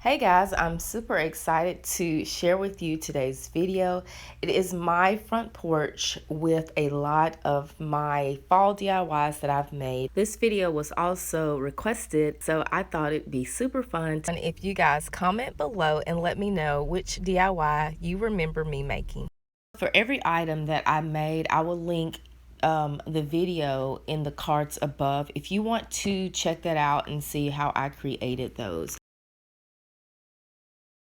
Hey guys, I'm super excited to share with you today's video. It is my front porch with a lot of my fall DIYs that I've made. This video was also requested, so I thought it'd be super fun. And if you guys comment below and let me know which DIY you remember me making. For every item that I made, I will link the video in the cards above if you want to check that out and see how I created those.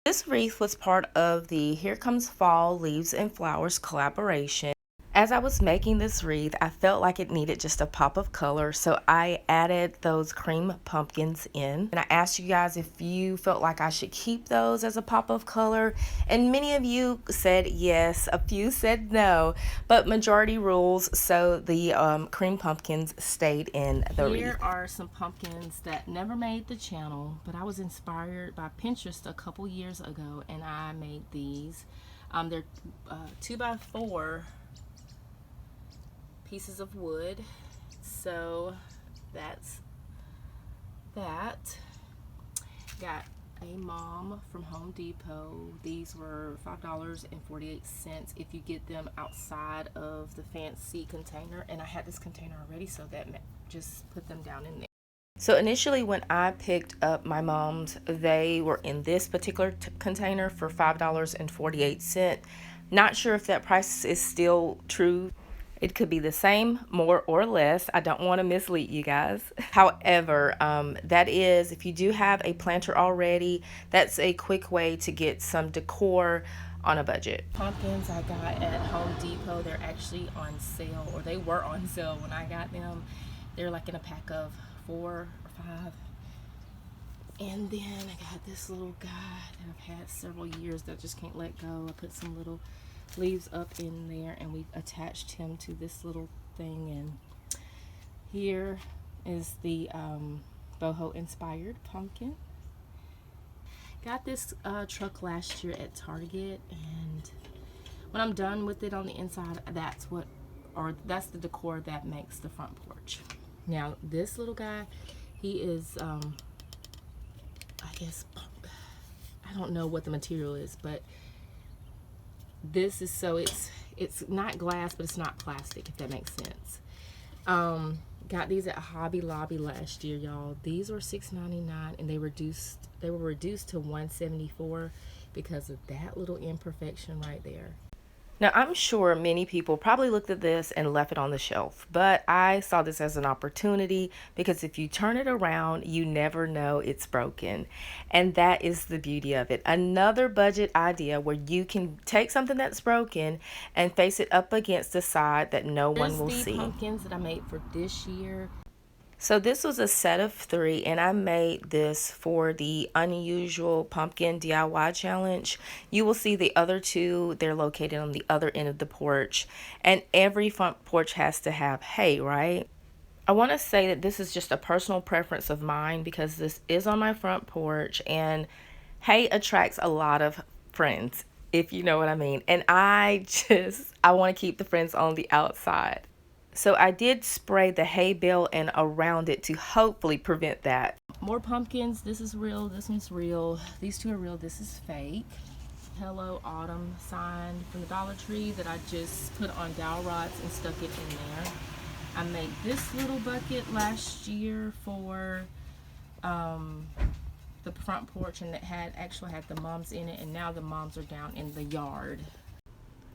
This wreath was part of the Here Comes Fall Leaves and Flowers collaboration. As I was making this wreath, I felt like it needed just a pop of color, so I added those cream pumpkins in. And I asked you guys if you felt like I should keep those as a pop of color, and many of you said yes, a few said no, but majority rules, so the cream pumpkins stayed in the wreath. Here are some pumpkins that never made the channel, but I was inspired by Pinterest a couple years ago, and I made these. They're 2x4 pieces of wood, so that's that. Got a mom from Home Depot. These were $5.48 if you get them outside of the fancy container, and I had this container already, so that just put them down in there. So initially when I picked up my mom's, they were in this particular container for $5.48. Not sure if that price is still true. It could be the same, more or less. I don't want to mislead you guys. However, that is, if you do have a planter already, that's a quick way to get some decor on a budget. Pumpkins I got at Home Depot, they're actually on sale, or they were on sale when I got them. They're like in a pack of 4 or 5. And then I got this little guy that I've had several years that I just can't let go. I put some little leaves up in there, and we attached him to this little thing. And here is the boho inspired pumpkin. Got this truck last year at Target, and when I'm done with it on the inside, that's the decor that makes the front porch. Now this little guy, he is I guess, I don't know what the material is, but this is, so it's not glass, but it's not plastic, if that makes sense. Got these at Hobby Lobby last year, y'all. These were $6.99, and they were reduced to $1.74 because of that little imperfection right there. Now, I'm sure many people probably looked at this and left it on the shelf, but I saw this as an opportunity because if you turn it around, you never know it's broken. And that is the beauty of it. Another budget idea where you can take something that's broken and face it up against the side that no one will see. Pumpkins that I made for this year. So this was a set of 3, and I made this for the Unusual Pumpkin DIY Challenge. You will see the other 2, they're located on the other end of the porch. And every front porch has to have hay, right? I want to say that this is just a personal preference of mine because this is on my front porch, and hay attracts a lot of friends, if you know what I mean. And I want to keep the friends on the outside. So I did spray the hay bale and around it to hopefully prevent that. More pumpkins. This is real. This one's real. These 2 are real. This is fake. Hello Autumn sign from the Dollar Tree that I just put on dowel rods and stuck it in there. I made this little bucket last year for the front porch, and it actually had the moms in it, and now the moms are down in the yard.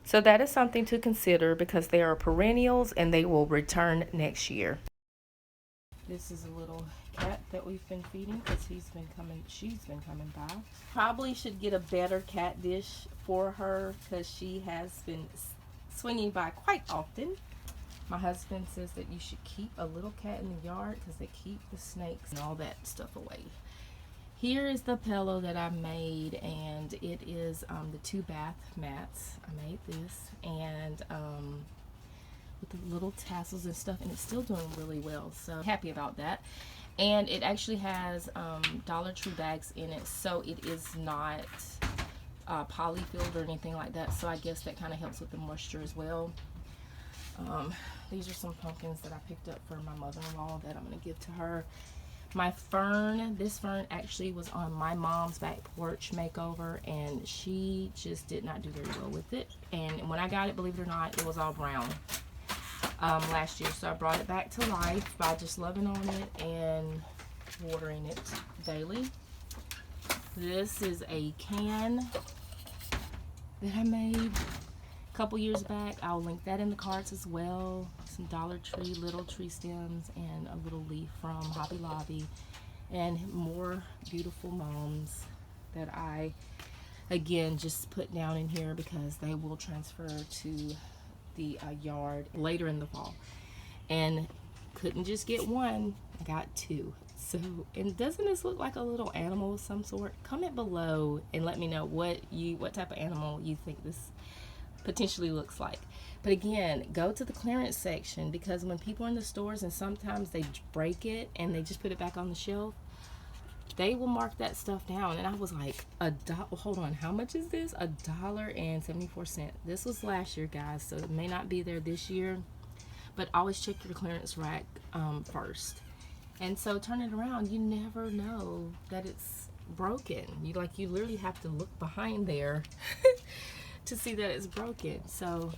So that is something to consider because they are perennials and they will return next year. This is a little cat that we've been feeding because she's been coming by. Probably should get a better cat dish for her because she has been swinging by quite often. My husband says that you should keep a little cat in the yard because they keep the snakes and all that stuff away. Here is the pillow that I made, and it is the 2 bath mats. I made this, and with the little tassels and stuff, and it's still doing really well, so happy about that. And it actually has Dollar Tree bags in it, so it is not polyfilled or anything like that, so I guess that kind of helps with the moisture as well. These are some pumpkins that I picked up for my mother-in-law that I'm going to give to her. My fern, this fern actually was on my mom's back porch makeover, and she just did not do very well with it. And when I got it, believe it or not, it was all brown last year. So I brought it back to life by just loving on it and watering it daily. This is a can that I made a couple years back. I'll link that in the cards as well. Some Dollar Tree little tree stems and a little leaf from Hobby Lobby, and more beautiful moms that I again just put down in here because they will transfer to the yard later in the fall. And couldn't just get one, I got two. So, and doesn't this look like a little animal of some sort? Comment below and let me know what type of animal you think this potentially looks like. But again, go to the clearance section, because when people are in the stores and sometimes they break it and they just put it back on the shelf, they will mark that stuff down. And I was like, hold on, how much is this? $1.74. This was last year, guys, so it may not be there this year, but always check your clearance rack first. And so turn it around, you never know that it's broken. You literally have to look behind there to see that it's broken. So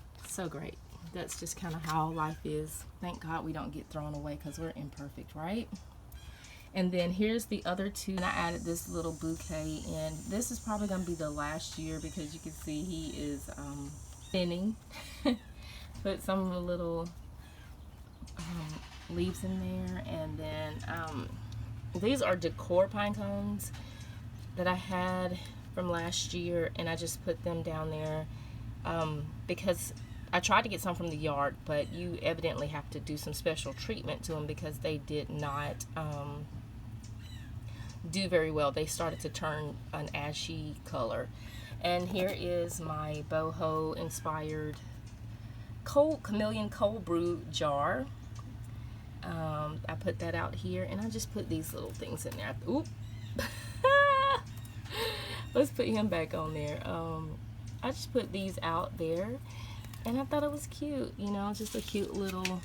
great. That's just kind of how life is. Thank God we don't get thrown away, because we're imperfect, right? And then here's the other two, and I added this little bouquet in. This is probably going to be the last year, because you can see he is thinning. Put some little leaves in there. And then these are decor pine cones that I had from last year, and I just put them down there because I tried to get some from the yard, but you evidently have to do some special treatment to them, because they did not do very well. They started to turn an ashy color. And here is my Boho inspired chameleon cold brew jar. I put that out here, and I just put these little things in there. Oop. Let's put him back on there. I just put these out there, and I thought it was cute, you know, just a cute little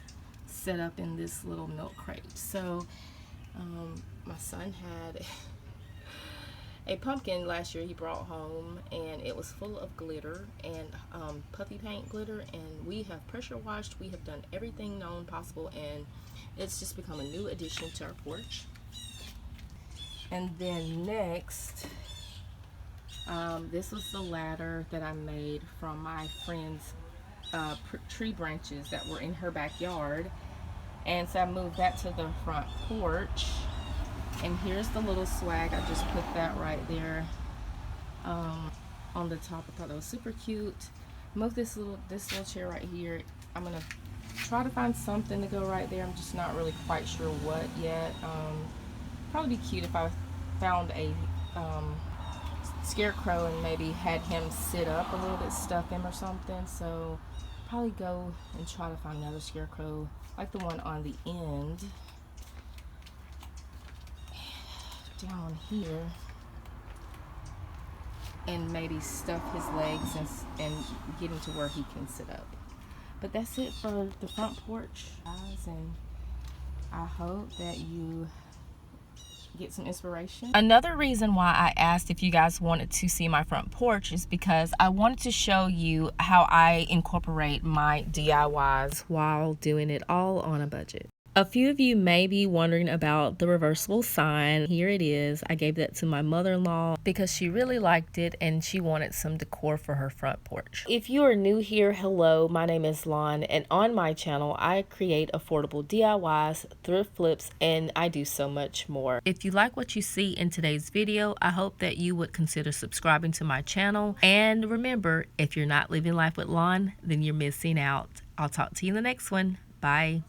setup in this little milk crate. So my son had a pumpkin last year he brought home, and it was full of glitter and puffy paint glitter, and we have pressure washed, we have done everything known possible, and it's just become a new addition to our porch. And then next, this was the ladder that I made from my friend's tree branches that were in her backyard, and so I moved that to the front porch. And here's the little swag. I just put that right there on the top. I thought that was super cute. Move this little chair right here. I'm gonna try to find something to go right there. I'm just not really quite sure what yet. Probably be cute if I found a scarecrow and maybe had him sit up a little bit, stuff him or something. So probably go and try to find another scarecrow like the one on the end down here, and maybe stuff his legs and get him to where he can sit up. But that's it for the front porch, guys, and I hope that you get some inspiration. Another reason why I asked if you guys wanted to see my front porch is because I wanted to show you how I incorporate my DIYs while doing it all on a budget. A few of you may be wondering about the reversible sign. Here it is. I gave that to my mother-in-law because she really liked it and she wanted some decor for her front porch. If you are new here, hello, my name is Lon, and on my channel I create affordable DIYs, thrift flips, and I do so much more. If you like what you see in today's video, I hope that you would consider subscribing to my channel. And remember, if you're not living life with Lon, then you're missing out. I'll talk to you in the next one. Bye.